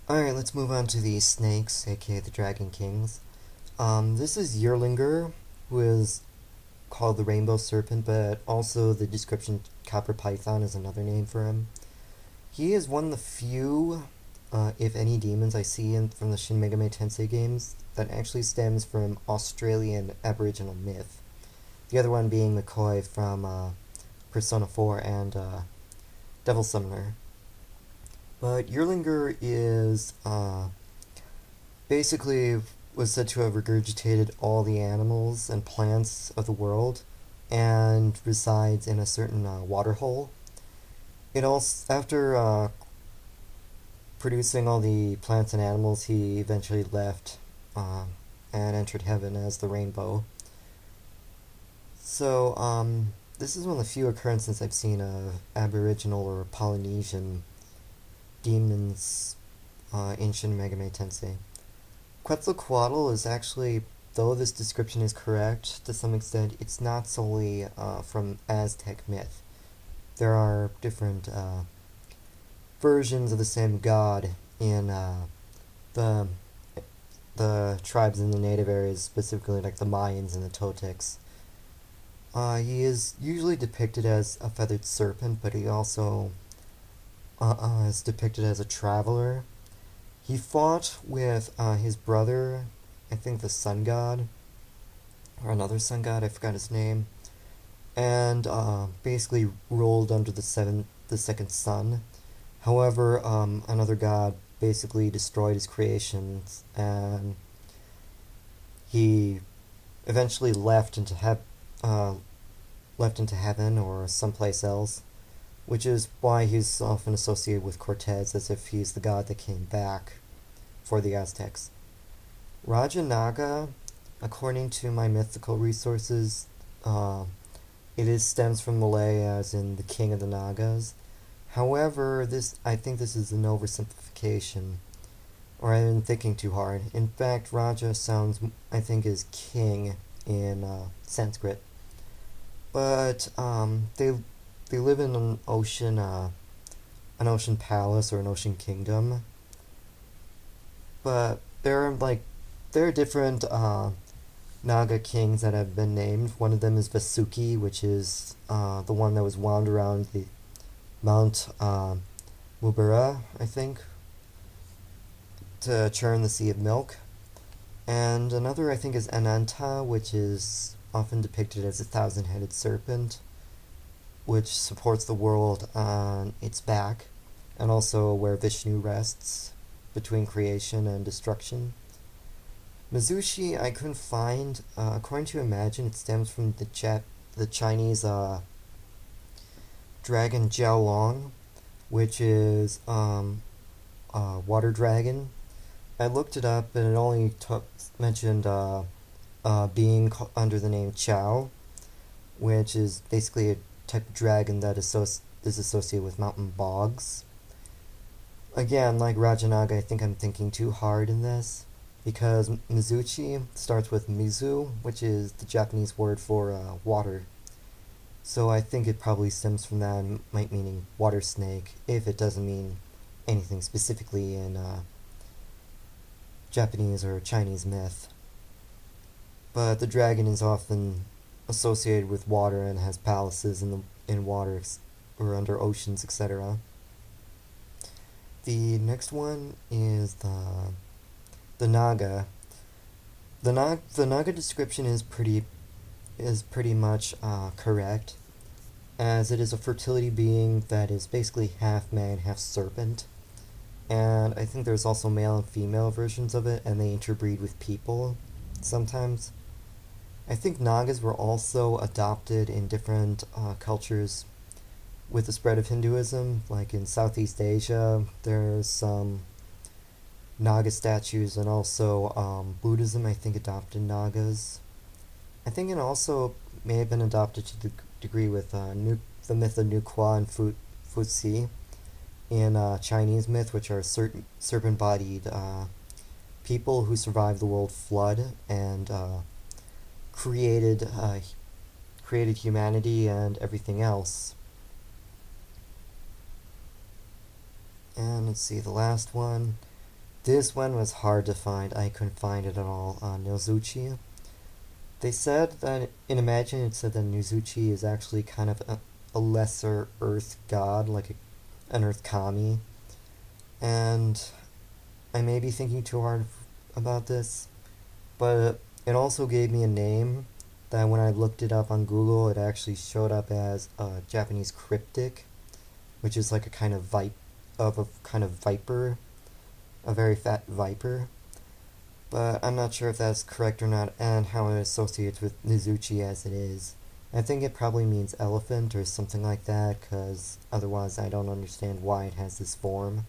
Alright, let's move on to the snakes, aka the Dragon Kings. This is Yurlunggur, who is called the Rainbow Serpent, but also the description Copper Python is another name for him. He is one of the few, if any, demons I see from the Shin Megami Tensei games that actually stems from Australian Aboriginal myth. The other one being McCoy from Persona 4 and Devil Summoner. But Yurlunggur is basically was said to have regurgitated all the animals and plants of the world and resides in a certain waterhole. It also, after producing all the plants and animals, he eventually left and entered heaven as the rainbow. So, this is one of the few occurrences I've seen of Aboriginal or Polynesian demons in Shin Megami Tensei. Quetzalcoatl is actually, though this description is correct to some extent, it's not solely from Aztec myth. There are different versions of the same god in the the tribes in the native areas, specifically like the Mayans and the Toltecs. He is usually depicted as a feathered serpent, but he also is depicted as a traveler. He fought with his brother, I think the sun god, or another sun god, I forgot his name, and basically ruled under the second sun. However, another god basically destroyed his creations, and he eventually left into heaven or someplace else, which is why he's often associated with Cortez as if he's the god that came back for the Aztecs. Raja Naga, according to my mythical resources, it stems from Malay as in the king of the Nagas. However, I think this is an oversimplification, or I've been thinking too hard. In fact, Raja sounds, I think, is king in Sanskrit. But they live in an ocean palace or an ocean kingdom. But there are different Naga kings that have been named. One of them is Vasuki, which is the one that was wound around the Mount Mubara, I think, to churn the Sea of Milk. And another, I think, is Ananta, which is often depicted as a thousand-headed serpent, which supports the world on its back, and also where Vishnu rests between creation and destruction. Mizuchi, I couldn't find. According to Imagine, it stems from the Chinese dragon Jiaolong, which is a water dragon. I looked it up, and it only mentioned being under the name Chao, which is basically a type of dragon that is associated with mountain bogs. Again, like Rajanaga, I think I'm thinking too hard in this, because Mizuchi starts with Mizu, which is the Japanese word for water. So I think it probably stems from that and might meaning water snake, if it doesn't mean anything specifically in Japanese or Chinese myth. But the dragon is often associated with water and has palaces in water or under oceans, etc. The next one is the Naga. The Naga description is pretty much correct, as it is a fertility being that is basically half man, half serpent. And I think there's also male and female versions of it, and they interbreed with people sometimes. I think Nagas were also adopted in different cultures with the spread of Hinduism. Like in Southeast Asia, there's some Naga statues, and also Buddhism, I think, adopted Nagas. I think it also may have been adopted to the degree with the myth of Nukwa and Futsi in Chinese myth, which are serpent-bodied people who survived the world flood and created humanity and everything else. And let's see, the last one. This one was hard to find. I couldn't find it at all on Nozuchi. They said that in Imagine it said that Mizuchi is actually kind of a lesser Earth god, like an Earth kami. And I may be thinking too hard about this, but it also gave me a name that when I looked it up on Google, it actually showed up as a Japanese cryptic, which is like a kind of viper, a very fat viper. But I'm not sure if that's correct or not, and how it associates with Nizuchi as it is. I think it probably means elephant or something like that, because otherwise I don't understand why it has this form.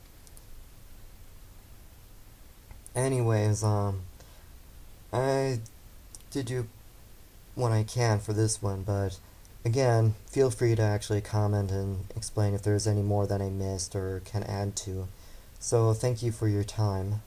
Anyways, I did do what I can for this one, but again, feel free to actually comment and explain if there's any more that I missed or can add to. So thank you for your time.